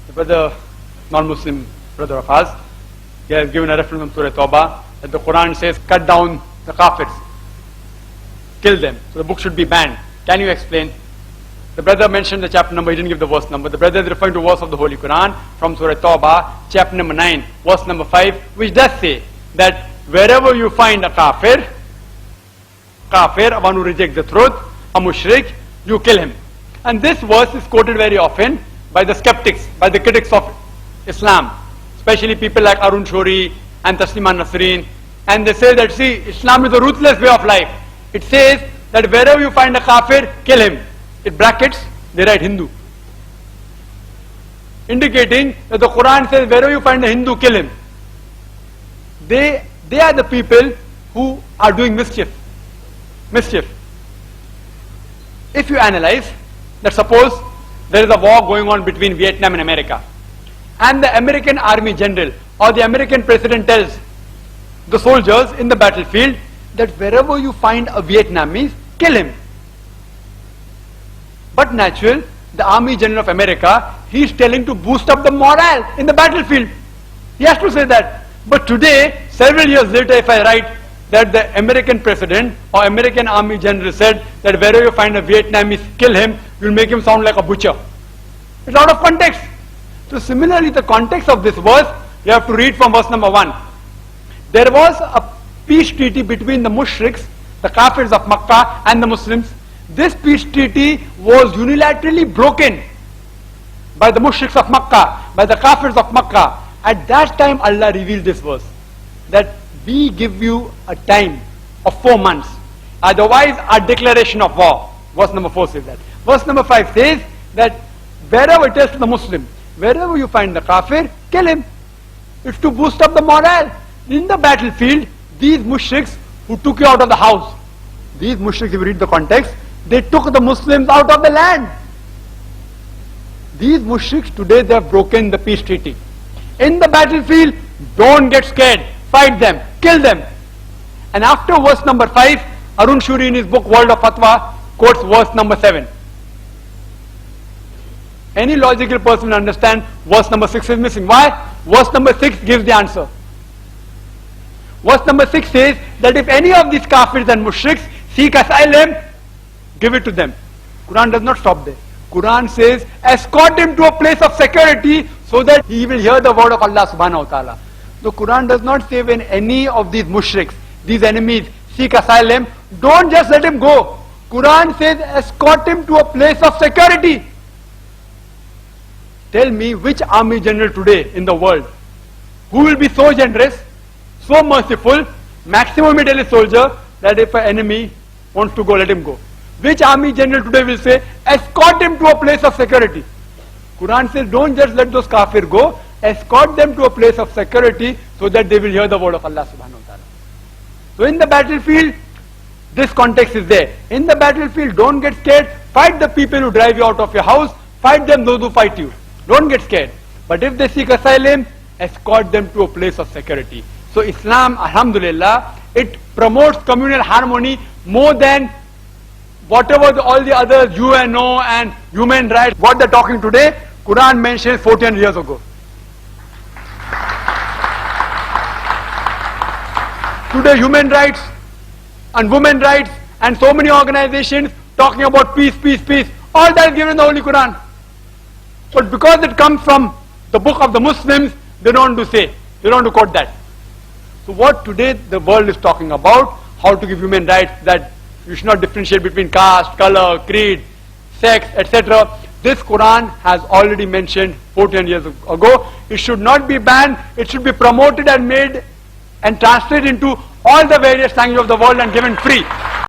The brother, non-Muslim brother of ours, he has given a reference from Surah Tawbah that the Quran says, cut down the kafirs, kill them. So the book should be banned. Can you explain? The brother mentioned the chapter number, he didn't give the verse number. The brother is referring to a verse of the Holy Quran from Surah Tawbah, chapter number 9, verse number 5, which does say that wherever you find a kafir, one who rejects the truth, a mushrik, you kill him. And this verse is quoted very often by the skeptics, by the critics of Islam, especially people like Arun Shori and Taslima Nasreen. And they say that, see, Islam is a ruthless way of life. It says that wherever you find a kafir, kill him. In brackets, they write Hindu, indicating that the Quran says wherever you find a Hindu, kill him. They are the people who are doing mischief. If you analyze that, suppose there is a war going on between Vietnam and America, and the American army general or the American president tells the soldiers in the battlefield that wherever you find a Vietnamese, kill him. But natural, the Army General of America, he is telling to boost up the morale in the battlefield. He has to say that. But today, several years later, if I write that the American president or American Army General said that wherever you find a Vietnamese, kill him, you'll make him sound like a butcher. It's out of context. So similarly, the context of this verse, you have to read from verse number 1. There was a peace treaty between the mushriks, the kafirs of Makkah, and the Muslims. This peace treaty was unilaterally broken by the mushriks of Makkah, by the kafirs of Makkah. At that time, Allah revealed this verse, that we give you a time of 4 months. Otherwise, our declaration of war. Verse number 4 says that. Verse number 5 says that wherever it is to the Muslim, wherever you find the kafir, kill him. It's to boost up the morale. In the battlefield, these mushriks who took you out of the house, these mushriks, if you read the context, they took the Muslims out of the land. These mushriks today, they have broken the peace treaty. In the battlefield, don't get scared. Fight them. Kill them. And after verse number 5, Arun Shuri in his book World of Fatwa quotes verse number 7. Any logical person will understand verse number 6 is missing. Why? Verse number 6 gives the answer. Verse number 6 says that if any of these kafirs and mushriks seek asylum, give it to them. Quran does not stop there. Quran says, escort him to a place of security so that he will hear the word of Allah subhanahu wa ta'ala. The Quran does not say when any of these mushriks, these enemies, seek asylum, don't just let him go. Quran says, escort him to a place of security. Tell me which army general today in the world who will be so generous, so merciful, maximum may tell a soldier that if an enemy wants to go, let him go. Which army general today will say, escort him to a place of security? Quran says, don't just let those kafir go, escort them to a place of security so that they will hear the word of Allah subhanahu wa ta'ala. So in the battlefield, this context is there. In the battlefield, don't get scared. Fight the people who drive you out of your house. Fight them, those who fight you. Don't get scared. But if they seek asylum, escort them to a place of security. So Islam, alhamdulillah, it promotes communal harmony more than whatever all the others, UNO and human rights, what they're talking today, Quran mentions 14 years ago. Today human rights and women rights and so many organizations talking about peace, peace, peace, all that is given in the Holy Quran. But because it comes from the book of the Muslims, they don't want to say, they don't want to quote that. So what today the world is talking about, how to give human rights, that you should not differentiate between caste, color, creed, sex, etc. This Quran has already mentioned 14 years ago. It should not be banned, it should be promoted and made and translated into all the various languages of the world and given free.